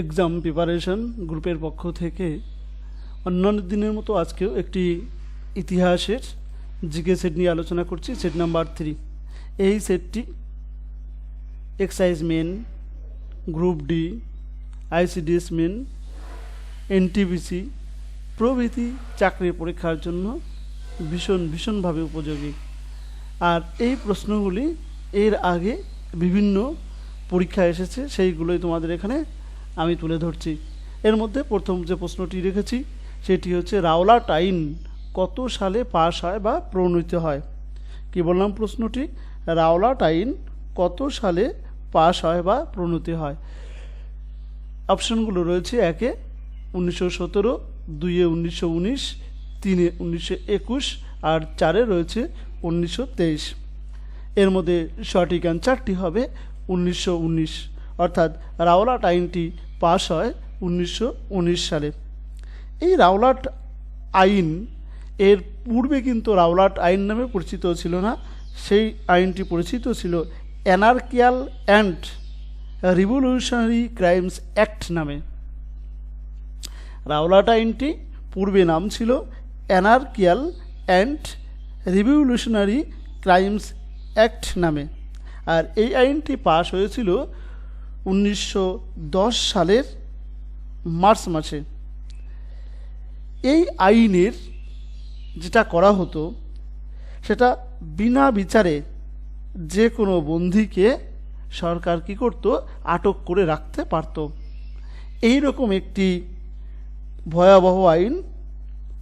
Exam preparation গ্রুপের পক্ষ থেকে অন্যান্য দিনের মতো আজকেও একটি ইতিহাসের জিকে সেট নিয়ে আলোচনা করছি। Set number 3। এই সেটটি excise main, group D, ICDS main, NTPC প্রভৃতি চাকরির পরীক্ষার জন্য ভীষণভাবে উপযোগী। আর এই প্রশ্নগুলি এর আগে বিভিন্ন পরীক্ষা এসেছে, সেইগুলোই তোমাদের এখানে আমি তুলে ধরছি। এর মধ্যে প্রথম যে প্রশ্নটি রেখেছি সেটি হচ্ছে রাওলাট আইন কত সালে পাশ হয় বা প্রণীত হয়। কি বললাম প্রশ্নটি? রাওলাট আইন কত সালে পাশ হয় বা প্রণীত হয়। অপশনগুলো রয়েছে: 1-এ 1917, 2-এ 1919, 3-এ 1921 আর 4-এ রয়েছে 1923। এর মধ্যে সঠিক অ্যান্সারটি হবে 1919, অর্থাৎ রাওলাট আইনটি পাশ হয় 1919 সালে। এই রাওলাট আইন এর পূর্বে কিন্তু রাওলাট আইন নামে পরিচিত ছিল না। সেই আইনটি পরিচিত ছিল অ্যানার্কিয়াল অ্যান্ড রিভলিউশনারি ক্রাইমস অ্যাক্ট নামে। রাওলাট আইনটি পূর্বে নাম ছিল অ্যানার্কিয়াল অ্যান্ড রিভলিউশনারি ক্রাইমস অ্যাক্ট নামে। আর এই আইনটি পাশ হয়েছিল 1910 সালের মার্চ মাসে। এই আইনের যেটা করা হতো সেটা বিনা বিচারে যে কোনো বন্দীকে সরকার কী করত? আটক করে রাখতে পারত। এই রকম একটি ভয়াবহ আইন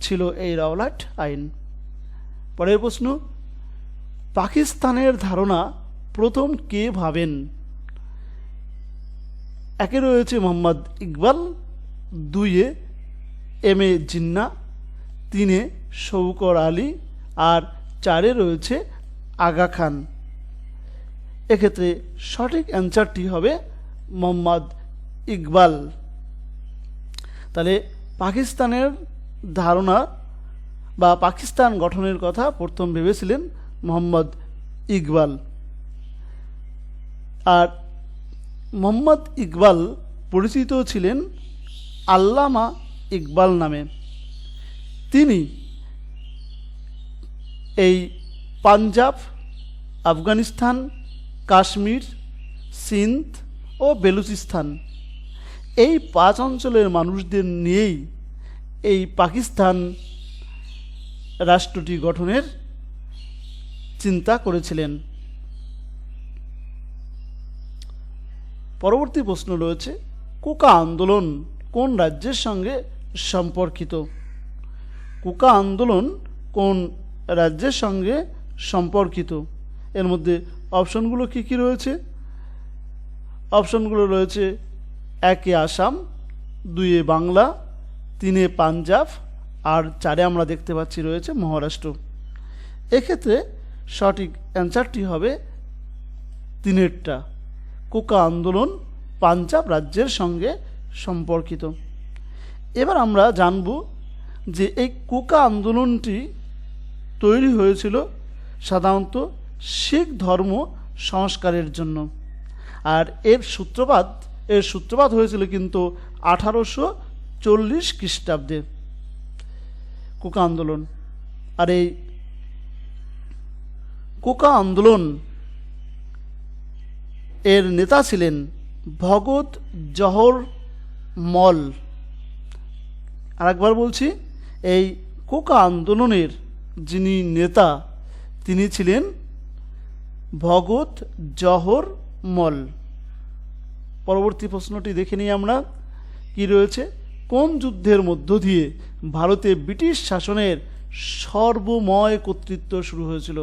ছিল এই রাওলাট আইন। পরের প্রশ্ন: পাকিস্তানের ধারণা প্রথম কে ভাবেন? 1-এ রয়েছে মোহাম্মদ ইকবাল, 2-এ এম.এ. জিন্নাহ, 3-এ শৌকত আলী আর 4-এ রয়েছে আগা খান। এক্ষেত্রে সঠিক অ্যান্সারটি হবে মোহাম্মদ ইকবাল। তাহলে পাকিস্তানের ধারণা বা পাকিস্তান গঠনের কথা প্রথম ভেবেছিলেন মোহাম্মদ ইকবাল। আর মোহাম্মদ ইকবাল পরিচিত ছিলেন আল্লামা ইকবাল নামে। তিনি এই পাঞ্জাব, আফগানিস্তান, কাশ্মীর, সিন্ধ ও বেলুচিস্তান এই 5 অঞ্চলের মানুষদের নিয়েই এই পাকিস্তান রাষ্ট্রটি গঠনের চিন্তা করেছিলেন। পরবর্তী প্রশ্ন রয়েছে: কোকা আন্দোলন কোন রাজ্যের সঙ্গে সম্পর্কিত? কোকা আন্দোলন কোন রাজ্যের সঙ্গে সম্পর্কিত? এর মধ্যে অপশনগুলো কি কি রয়েছে? অপশনগুলো রয়েছে: 1-এ আসাম, 2-এ বাংলা, 3-এ পাঞ্জাব আর 4-এ আমরা দেখতে পাচ্ছি রয়েছে মহারাষ্ট্র। এক্ষেত্রে সঠিক অ্যান্সারটি হবে 3-এরটা। কোকা আন্দোলন পাঞ্জাব রাজ্যের সঙ্গে সম্পর্কিত। এবার আমরা জানব যে এই কোকা আন্দোলনটি তৈরি হয়েছিল সাধারণত শিখ ধর্ম সংস্কারের জন্য। আর এর সূত্রপাত হয়েছিল কিন্তু 1840 খ্রিস্টাব্দে কোকা আন্দোলন। আর এই কোকা আন্দোলন এর নেতা ছিলেন ভগৎ জওহর মল। আরেকবার বলছি, এই কোকা আন্দোলনের যিনি নেতা তিনি ছিলেন ভগৎ জওহর মল। পরবর্তী প্রশ্নটি দেখে নিই আমরা কি রয়েছে। কোন যুদ্ধের মধ্য দিয়ে ভারতে ব্রিটিশ শাসনের সর্বময় কর্তৃত্ব শুরু হয়েছিল?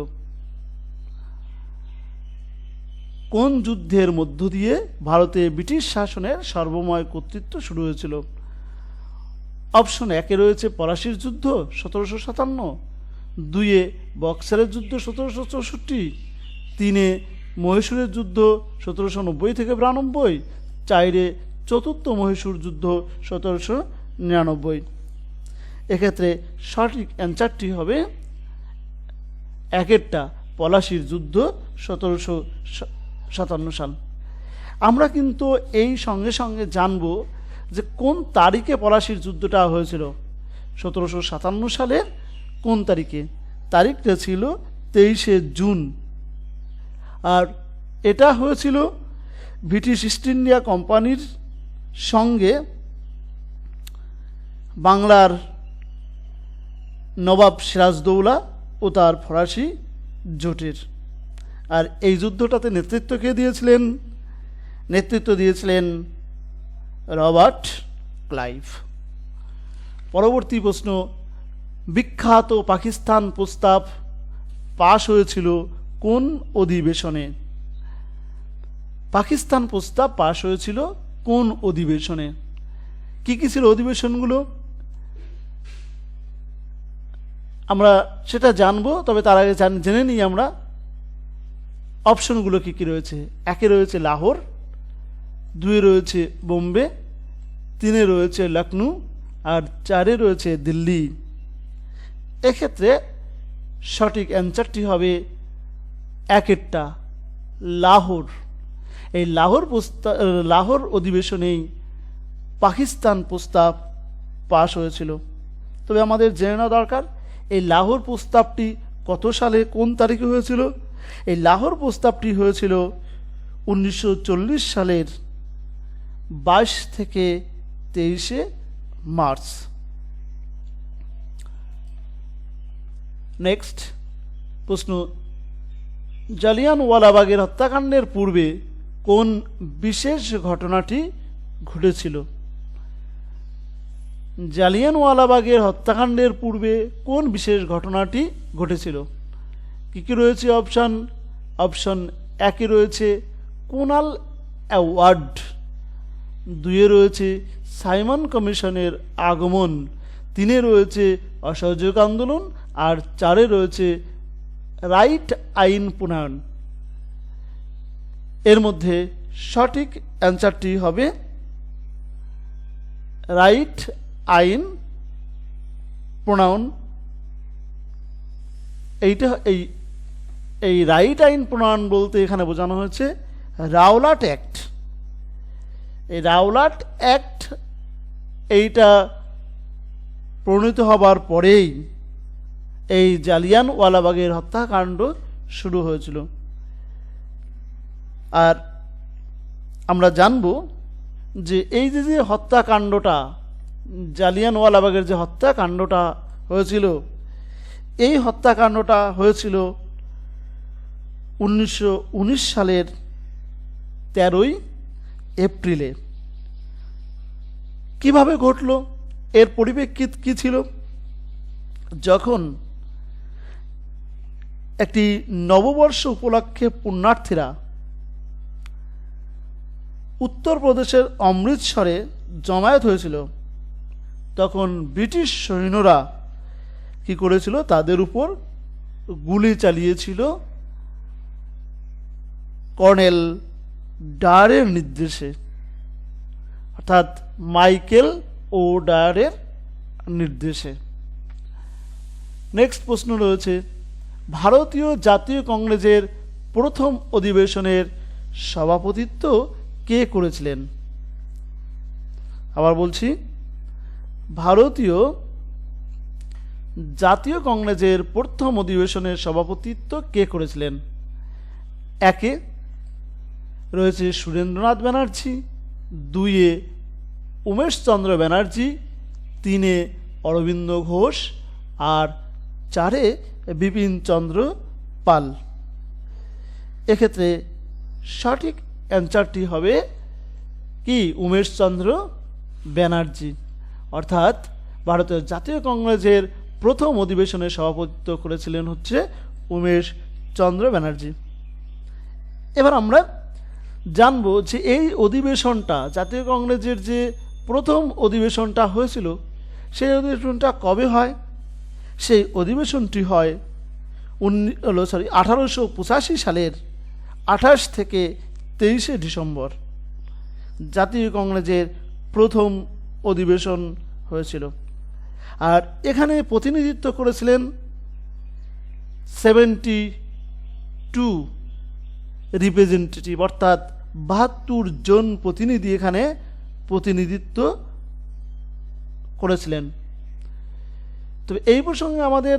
কোন যুদ্ধের মধ্য দিয়ে ভারতে ব্রিটিশ শাসনের সর্বময় কর্তৃত্ব শুরু হয়েছিল? অপশন 1-এ রয়েছে পলাশির যুদ্ধ 1757, 2-এ বক্সারের যুদ্ধ 1764, 3-এ মহীশূরের যুদ্ধ 1790 থেকে 92, 4-এ চতুর্থ মহীশূর যুদ্ধ 1799। এক্ষেত্রে সঠিক অ্যান্সারটি হবে 1-এরটা পলাশির যুদ্ধ 1757 সাল। আমরা কিন্তু এই সঙ্গে সঙ্গে জানব যে কোন তারিখে পলাশির যুদ্ধটা হয়েছিল, 1757 সালের কোন তারিখে? তারিখটা ছিল 23শে জুন। আর এটা হয়েছিল ব্রিটিশ ইস্ট ইন্ডিয়া কোম্পানির সঙ্গে বাংলার নবাব সিরাজদৌলা ও তার ফরাসি জোটের। আর এই যুদ্ধটাতে নেতৃত্ব কে দিয়েছিলেন? নেতৃত্ব দিয়েছিলেন রবার্ট ক্লাইভ। পরবর্তী প্রশ্ন, বিখ্যাত পাকিস্তান প্রস্তাব পাশ হয়েছিল কোন অধিবেশনে? পাকিস্তান প্রস্তাব পাশ হয়েছিল কোন অধিবেশনে? কি কি ছিল অধিবেশনগুলো আমরা সেটা জানবো, তবে তার আগে জেনে নিই আমরা অপশনগুলো কি কি রয়েছে। 1-এ রয়েছে লাহোর, 2-এ রয়েছে বোম্বে, 3-এ রয়েছে লখনউ, আর 4-এ রয়েছে দিল্লি। এক্ষেত্রে সঠিক অ্যান্সারটি হবে 1-এরটা, লাহোর। এই লাহোর অধিবেশনেই পাকিস্তান প্রস্তাব পাশ হয়েছিল। তবে আমাদের জেনে নেওয়া দরকার এই লাহোর প্রস্তাবটি কত সালে কোন তারিখে হয়েছিল। এই লাহোর প্রস্তাবটি হয়েছিল 1940 সালের 22 থেকে 23শে মার্চ। নেক্সট প্রশ্ন, জালিয়ানওয়ালাবাগের হত্যাকাণ্ডের পূর্বে কোন বিশেষ ঘটনাটি ঘটেছিল? জালিয়ানওয়ালাবাগের হত্যাকাণ্ডের পূর্বে কোন বিশেষ ঘটনাটি ঘটেছিল? কী কী রয়েছে অপশান? অপশান 1-এ রয়েছে কুনাল অ্যাওয়ার্ড, 2-এ রয়েছে সাইমন কমিশনের আগমন, 3-এ রয়েছে অসহযোগ আন্দোলন, আর 4-এ রয়েছে রাইট আইন প্রণয়ন। এর মধ্যে সঠিক অ্যান্সারটি হবে রাইট আইন প্রণয়ন। এই রাইট আইন প্রণয়ন বলতে এখানে বোঝানো হয়েছে রাওলাট অ্যাক্ট। এই রাওলাট অ্যাক্ট এইটা প্রণীত হবার পরেই এই জালিয়ানওয়ালাবাগের হত্যাকাণ্ড শুরু হয়েছিল। আর আমরা জানব যে এই যে হত্যাকাণ্ডটা, জালিয়ানওয়ালাবাগের যে হত্যাকাণ্ডটা হয়েছিল, এই হত্যাকাণ্ডটা হয়েছিল 1919 সালের 13ই এপ্রিলে। কিভাবে ঘটল? এর পরিপ্রেক্ষিত কী ছিল? যখন একটি নববর্ষ উপলক্ষে পুণ্যার্থীরা উত্তরপ্রদেশের অমৃতসরে জমায়েত হয়েছিল, তখন ব্রিটিশ সৈন্যরা কি করেছিল? তাদের উপর গুলি চালিয়েছিল কর্নেল ডায়ারের নির্দেশে, অর্থাৎ মাইকেল ও ডায়ারের নির্দেশে। নেক্সট প্রশ্ন রয়েছে, ভারতীয় জাতীয় কংগ্রেসের প্রথম অধিবেশনের সভাপতিত্ব কে করেছিলেন? আবার বলছি, ভারতীয় জাতীয় কংগ্রেসের প্রথম অধিবেশনের সভাপতিত্ব কে করেছিলেন? 1-এ রয়েছে সুরেন্দ্রনাথ ব্যানার্জি, 2-এ উমেশচন্দ্র ব্যানার্জি, 3-এ অরবিন্দ ঘোষ, আর 4-এ বিপিন চন্দ্র পাল। এক্ষেত্রে সঠিক অ্যান্সারটি হবে কি? উমেশচন্দ্র ব্যানার্জি। অর্থাৎ ভারতের জাতীয় কংগ্রেসের প্রথম অধিবেশনে সভাপতিত্ব করেছিলেন হচ্ছে উমেশ চন্দ্র ব্যানার্জি। এবার আমরা জানব যে এই অধিবেশনটা, জাতীয় কংগ্রেসের যে প্রথম অধিবেশনটা হয়েছিল, সেই অধিবেশনটা কবে হয়? সেই অধিবেশনটি হয় 1885 সালের 28 থেকে 23শে ডিসেম্বর। জাতীয় কংগ্রেসের প্রথম অধিবেশন হয়েছিল। আর এখানে প্রতিনিধিত্ব করেছিলেন 72 রিপ্রেজেন্টেটিভ, অর্থাৎ 72 জন প্রতিনিধি এখানে প্রতিনিধিত্ব করেছিলেন। তবে এই প্রসঙ্গে আমাদের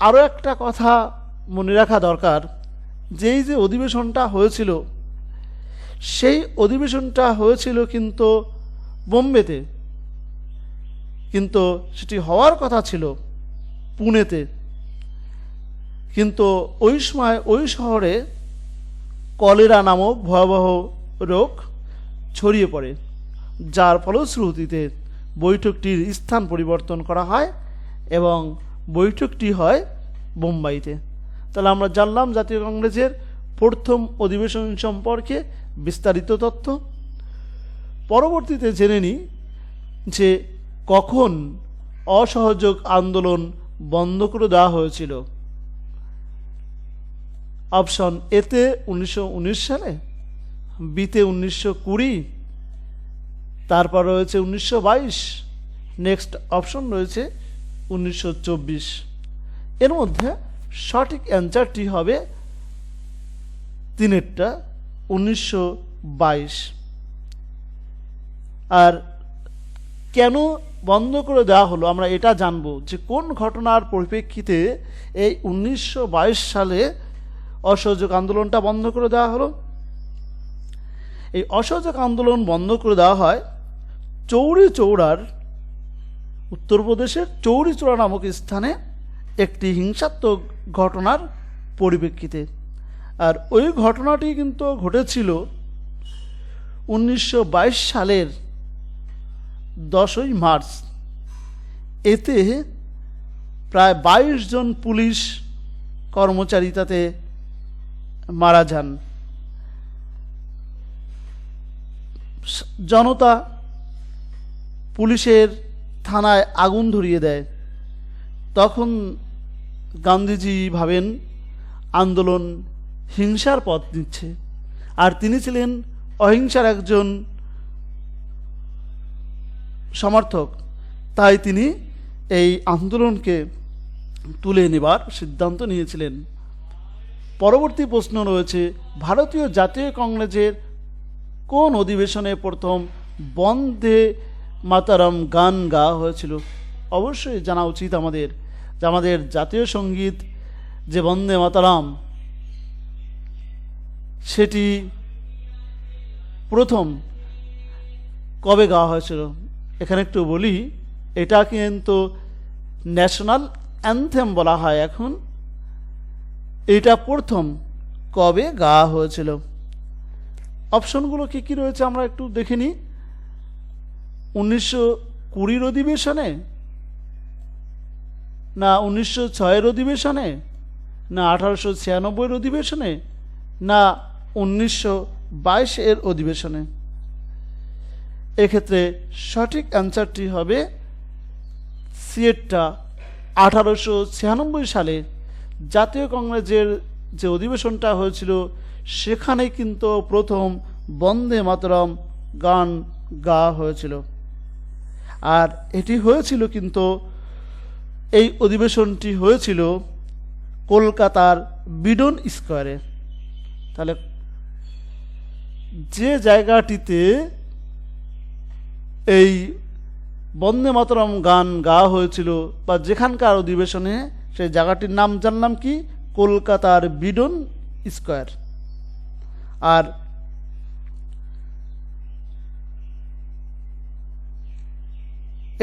আরও একটা কথা মনে রাখা দরকার, যেই যে অধিবেশনটা হয়েছিল সেই অধিবেশনটা হয়েছিল কিন্তু বোম্বেতে, কিন্তু সেটি হওয়ার কথা ছিল পুনেতে। কিন্তু ওই সময় ওই শহরে কলেরা নামক ভয়াবহ রোগ ছড়িয়ে পড়ে, যার ফলশ্রুতিতে বৈঠকটির স্থান পরিবর্তন করা হয় এবং বৈঠকটি হয় বোম্বাইতে। তাহলে আমরা জানলাম জাতীয় কংগ্রেসের প্রথম অধিবেশন সম্পর্কে বিস্তারিত তথ্য। পরবর্তীতে জেনে নিই যে কখন অসহযোগ আন্দোলন বন্ধ করে দেওয়া হয়েছিল। অপশন এতে 1919 সালে, বিতে 1920, তারপর রয়েছে 1922, নেক্সট অপশন রয়েছে 1924। এর মধ্যে সঠিক অ্যান্সারটি হবে তিনেরটা 1922। আর কেন বন্ধ করে দেওয়া হলো আমরা এটা জানবো, যে কোন ঘটনার পরিপ্রেক্ষিতে এই 1922 সালে অসহযোগ আন্দোলনটা বন্ধ করে দেওয়া হলো। এই অসহযোগ আন্দোলন বন্ধ করে দেওয়া হয় চৌরি চৌরার, উত্তরপ্রদেশের চৌরি চৌরা নামক স্থানে একটি হিংসাত্মক ঘটনার পরিপ্রেক্ষিতে। আর ওই ঘটনাটি কিন্তু ঘটেছিল 1922 সালের 10ই মার্চ। এতে প্রায় 22 জন পুলিশ কর্মচারী তাতে মারা যান। জনতা পুলিশের থানায় আগুন ধরিয়ে দেয়। তখন গান্ধীজি ভাবেন আন্দোলন হিংসার পথ নিচ্ছে, আর তিনি ছিলেন অহিংসার একজন সমর্থক। তাই তিনি এই আন্দোলনকে তুলে নেবার সিদ্ধান্ত নিয়েছিলেন। পরবর্তী প্রশ্ন রয়েছে, ভারতীয় জাতীয় কংগ্রেসের কোন অধিবেশনে প্রথম বন্দে মাতারম গান গাওয়া হয়েছিল? অবশ্যই জানা উচিত আমাদের যে আমাদের জাতীয় সঙ্গীত যে বন্দে মাতারাম, সেটি প্রথম কবে গাওয়া হয়েছিল? এখানে একটু বলি, এটা কিন্তু ন্যাশনাল অ্যানথেম বলা হয় এখন। এটা প্রথম কবে গাওয়া হয়েছিল? অপশনগুলো কী কী রয়েছে আমরা একটু দেখে নিই। 1920 অধিবেশনে, না 1906 অধিবেশনে, না 1896 অধিবেশনে, না 1922 অধিবেশনে? এক্ষেত্রে সঠিক অ্যান্সারটি হবে সিয়েটটা 1896 সালে জাতীয় কংগ্রেসের যে অধিবেশনটা হয়েছিল সেখানে কিন্তু প্রথম বন্দে মাতরম গান গাওয়া হয়েছিল। আর এটি হয়েছিল কিন্তু এই অধিবেশনটি হয়েছিল কলকাতার বিডন স্কোয়ারে। তাহলে যে জায়গাটিতে এই বন্দে মাতরম গান গাওয়া হয়েছিল বা যেখানকার অধিবেশনে, সেই জায়গাটির নাম জানলাম কি? কলকাতার বিডন স্কোয়ার। আর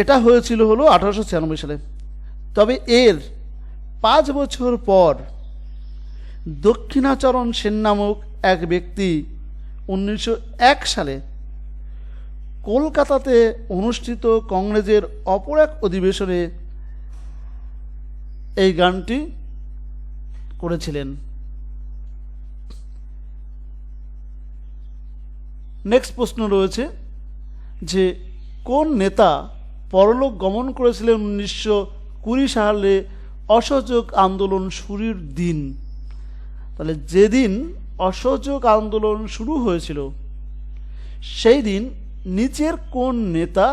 এটা হয়েছিল হলো 1896 সালে। তবে এর 5 বছর পর দক্ষিণাচরণ সেন নামক এক ব্যক্তি 1901 সালে কলকাতাতে অনুষ্ঠিত কংগ্রেসের অপর এক অধিবেশনে এই গানটি করেছিলেন। নেক্সট প্রশ্ন রয়েছে যে কোন নেতা পরলোক গমন করেছিলেন 1920 সালে অসহযোগ আন্দোলন শুরুর দিন? তাহলে যেদিন অসহযোগ আন্দোলন শুরু হয়েছিল সেই দিন নিচের কোন নেতা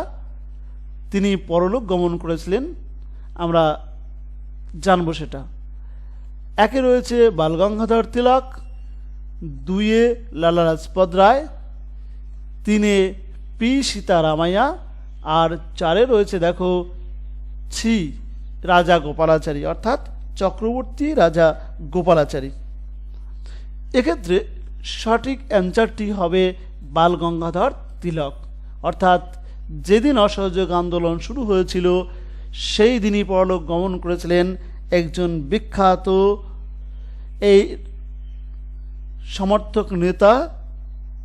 তিনি পরলোক গমন করেছিলেন আমরা জানবো সেটা। 1 রয়েছে বালগঙ্গাধর তিলক, 2 লালা লাজপত রায়, 3 পি সীতারামাইয়া, আর 4 রয়েছে দেখো ছি রাজা গোপালাচারী, অর্থাৎ চক্রবর্তী রাজা গোপালাচারী। এক্ষেত্রে সঠিক অ্যান্সারটি হবে বাল গঙ্গাধর তিলক, অর্থাৎ যেদিন অসহযোগ আন্দোলন শুরু হয়েছিল সেই দিনই পরলোক গমন করেছিলেন একজন বিখ্যাত এই সমর্থক নেতা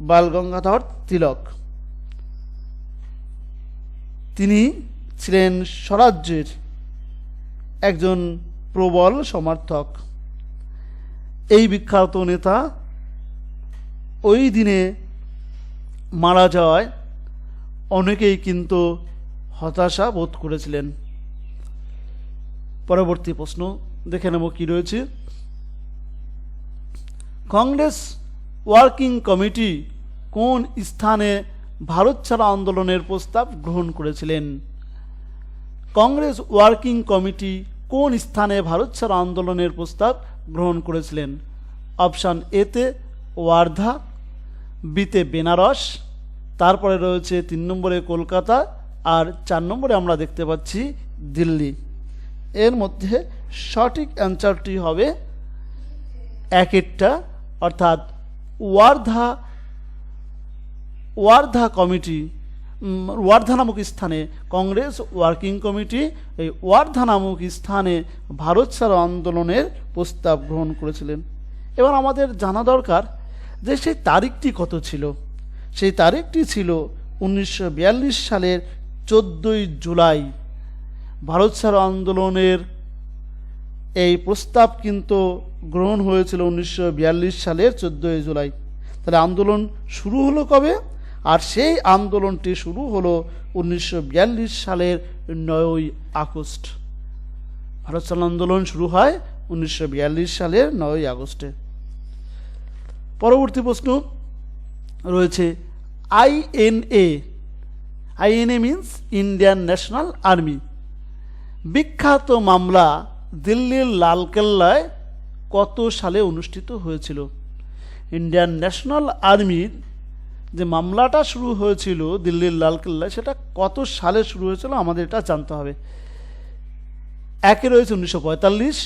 বাল গঙ্গাধর তিলক। তিনি ছিলেন স্বরাজ্যের একজন প্রবল সমর্থক। এই বিখ্যাত নেতা ওই দিনে মারা যাওয়ায় অনেকেই কিন্তু হতাশা বোধ করেছিলেন। পরবর্তী প্রশ্ন দেখে নেব কি রয়েছে। কংগ্রেস ওয়ার্কিং কমিটি কোন স্থানে ভারত ছাড়া আন্দোলনের প্রস্তাব গ্রহণ করেছিলেন? কংগ্রেস ওয়ার্কিং কমিটি কোন স্থানে ভারত ছাড়া আন্দোলনের প্রস্তাব গ্রহণ করেছিলেন? অপশান এতে ওয়ার্ধা, বিতে বেনারস, তারপরে রয়েছে 3 নম্বরে কলকাতা, আর 4 নম্বরে আমরা দেখতে পাচ্ছি দিল্লি। এর মধ্যে সঠিক অ্যান্সারটি হবে একেরটা, অর্থাৎ ওয়ার্ধা কমিটি, ওয়ার্ধা নামক স্থানে কংগ্রেস ওয়ার্কিং কমিটি এই ওয়ার্ধা নামক স্থানে ভারত ছাড়ো আন্দোলনের প্রস্তাব গ্রহণ করেছিলেন। এবার আমাদের জানা দরকার যে সেই তারিখটি কত ছিল। সেই তারিখটি ছিল 1942 সালের 14ই জুলাই। ভারত ছাড়ো আন্দোলনের এই প্রস্তাব কিন্তু গ্রহণ হয়েছিল 1942 সালের 14ই জুলাই। তাহলে আন্দোলন শুরু হলো কবে? আর সেই আন্দোলনটি শুরু হলো 1942 সালের 9ই আগস্ট। ভারত ছাড়ো আন্দোলন শুরু হয় 1942 সালের 9ই আগস্টে। পরবর্তী প্রশ্ন রয়েছে INA. INA means Indian national army. বিখ্যাত মামলা দিল্লির লালকেল্লায় কত সালে অনুষ্ঠিত হয়েছিল? ইন্ডিয়ান ন্যাশনাল আর্মির যে মামলাটা শুরু হয়েছিল দিল্লির লালকেল্লায়, সেটা কত সালে শুরু হয়েছিল আমাদের এটা জানতে হবে। একে রয়েছে 1945,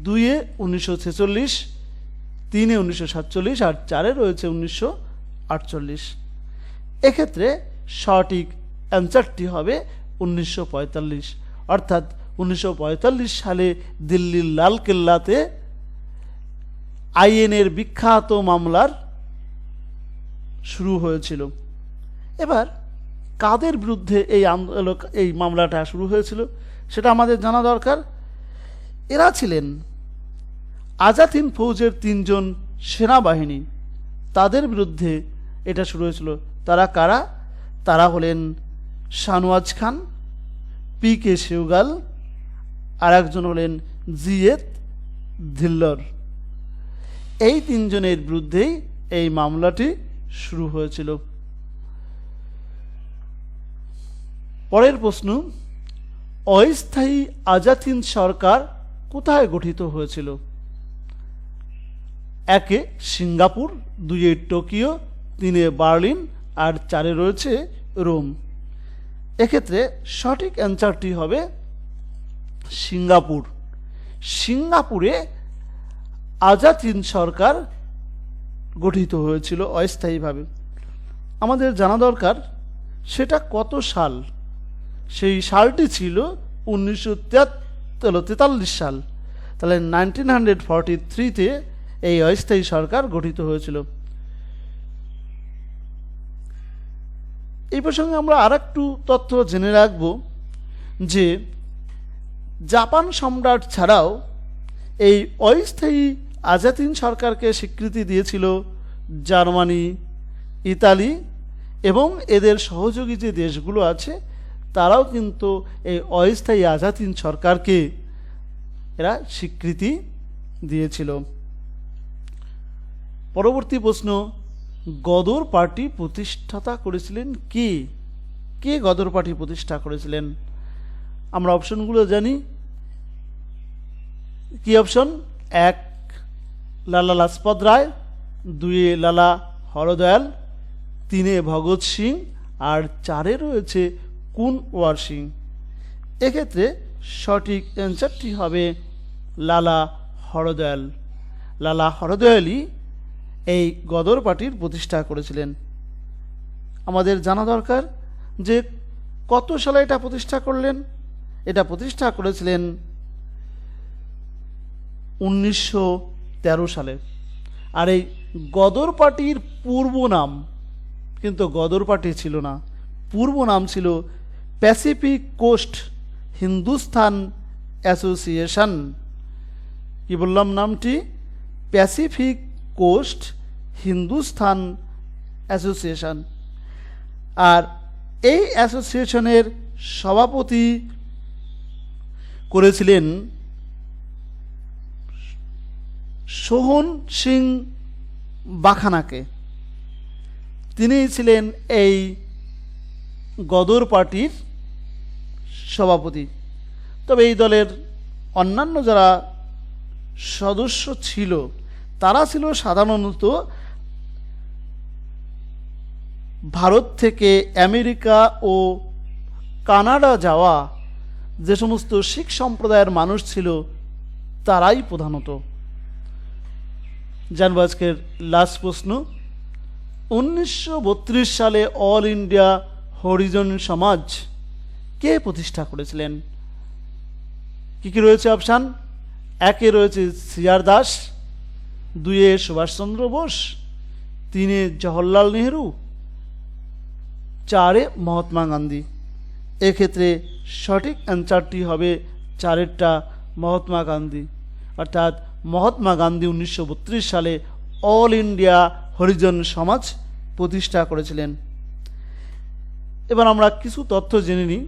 2-এ 1946, 3-এ 1947, আর 4-এ রয়েছে 1948। এক্ষেত্রে সঠিক অ্যান্সারটি হবে 1945, অর্থাৎ 1945 সালে দিল্লির লালকেল্লাতে আইএনএর বিখ্যাত মামলার শুরু হয়েছিল। এবার কাদের বিরুদ্ধে এই মামলাটা শুরু হয়েছিল সেটা আমাদের জানা দরকার। এরা ছিলেন আজাদ হিন্দ ফৌজের 3 জন সেনাবাহিনী, তাদের বিরুদ্ধে এটা শুরু হয়েছিল। তারা কারা? তারা হলেন শাহনওয়াজ খান, পি.কে. সেওগাল, আর একজন হলেন জিএত ধিল্লর। এই 3 জনের বিরুদ্ধেই এই মামলাটি শুরু হয়েছিল। পরের প্রশ্ন, অস্থায়ী আজাদ হিন্দ সরকার কোথায় গঠিত হয়েছিল? 1-এ সিঙ্গাপুর, 2-এ টোকিও, 3-এ বার্লিন, আর 4-এ রয়েছে রোম। এক্ষেত্রে সঠিক অ্যান্সারটি হবে সিঙ্গাপুর। সিঙ্গাপুরে আজাদ হিন্দ সরকার গঠিত হয়েছিল অস্থায়ীভাবে। আমাদের জানা দরকার সেটা কত সাল। সেই সালটি ছিল 1943 সাল। তাহলে 1943-তে এই অস্থায়ী সরকার গঠিত হয়েছিল। এই প্রসঙ্গে আমরা আরেকটু তথ্য জেনে রাখব যে জাপান সম্রাট ছাড়াও এই অস্থায়ী আজাদ হিন্দ সরকারকে স্বীকৃতি দিয়েছিল জার্মানি, ইতালি এবং এদের সহযোগী যে দেশগুলো আছে তারাও কিন্তু এই অস্থায়ী আজাদ হিন্দ সরকারকে এরা স্বীকৃতি দিয়েছিল। পরবর্তী প্রশ্ন, গদর পার্টি প্রতিষ্ঠাতা করেছিলেন কে? কে গদর পার্টি প্রতিষ্ঠা করেছিলেন? আমরা অপশনগুলো জানি। কি অপশন? 1 লালা লাজপত রায়, 2-এ লালা হরদয়াল, 3-এ ভগৎ সিং, আর 4-এ রয়েছে কুন ওয়ারসিং। এক্ষেত্রে সঠিক অ্যান্সারটি হবে লালা হরদয়াল। লালা হরদয়ালই এই গদর পার্টির প্রতিষ্ঠা করেছিলেন। আমাদের জানা দরকার যে কত সালে এটা প্রতিষ্ঠা করলেন। এটা প্রতিষ্ঠা করেছিলেন 1913 সালে। আর এই গদর পার্টির পূর্ব নাম কিন্তু গদর পার্টি ছিল না, পূর্ব নাম ছিল প্যাসিফিক কোস্ট হিন্দুস্তান অ্যাসোসিয়েশন। কি বললাম নামটি? Pacific coast Hindustan association. আর এই অ্যাসোসিয়েশনের সভাপতি করেছিলেন সোহন সিং বাখানাকে। তিনি ছিলেন এই গদর পার্টির সভাপতি। তবে এই দলের অন্যান্য যারা সদস্য ছিল তারা ছিল সাধারণত ভারত থেকে আমেরিকা ও কানাডা যাওয়া যে সমস্ত শিখ সম্প্রদায়ের মানুষ ছিল তারাই প্রধানত। জানবো আজকের লাস্ট প্রশ্ন। 1932 সালে অল ইন্ডিয়া হরিজন সমাজ কে প্রতিষ্ঠা করেছিলেন? কি কি রয়েছে অপশান? 1-এ রয়েছে সিআর দাস, 2-এ সুভাষচন্দ্র বোস, 3-এ জওহরলাল নেহরু, 4-এ মহাত্মা গান্ধী। এক্ষেত্রে সঠিক অ্যান্সারটি হবে 4-এরটা মহাত্মা গান্ধী। অর্থাৎ মহাত্মা গান্ধী 1932 সালে অল ইন্ডিয়া হরিজন সমাজ প্রতিষ্ঠা করেছিলেন। এবার আমরা কিছু তথ্য জেনে নিই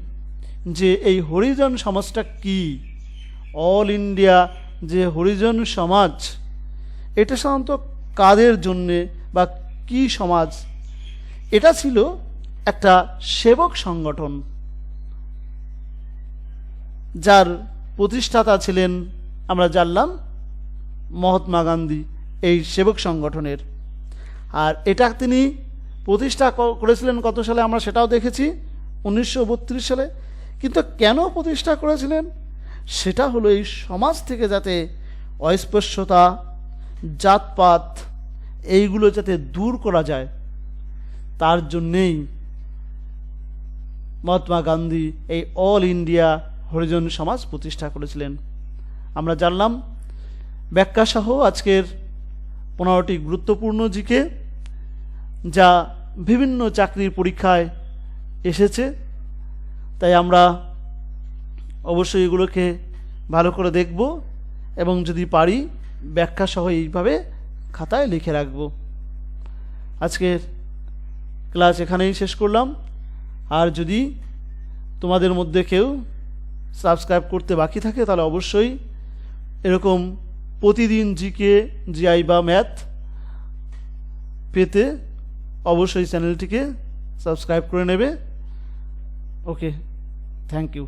যে এই হরিজন সমাজটা কি। অল ইন্ডিয়া যে হরিজন সমাজ, এটা সাধারণত কাদের জন্যে বা কি সমাজ? এটা ছিল একটা সেবক সংগঠন যার প্রতিষ্ঠাতা ছিলেন আমরা জানলাম মহাত্মা গান্ধী এই সেবক সংগঠনের। আর এটা তিনি প্রতিষ্ঠা করেছিলেন কত সালে আমরা সেটাও দেখেছি, 1932 সালে। কিন্তু কেন প্রতিষ্ঠা করেছিলেন? সেটা হলো এই সমাজ থেকে যাতে অস্পৃশ্যতা, জাতপাত এইগুলো যাতে দূর করা যায়, তার জন্যেই মহাত্মা গান্ধী এই অল ইন্ডিয়া হরিজন সমাজ প্রতিষ্ঠা করেছিলেন। আমরা জানলাম ব্যাখ্যাসহ আজকের 15টি গুরুত্বপূর্ণ জিকে যা বিভিন্ন চাকরির পরীক্ষায় এসেছে। তাই আমরা অবশ্যই এগুলোকে ভালো করে দেখব এবং যদি পারি ব্যাখ্যাসহ এইভাবে খাতায় লিখে রাখব। আজকের ক্লাস এখানেই শেষ করলাম। আর যদি তোমাদের মধ্যে কেউ সাবস্ক্রাইব করতে বাকি থাকে তাহলে অবশ্যই এরকম প্রতিদিন জিকে, জিআই বা ম্যাথ পেতে অবশ্যই চ্যানেলটিকে সাবস্ক্রাইব করে নেবে। ওকে, থ্যাংক ইউ।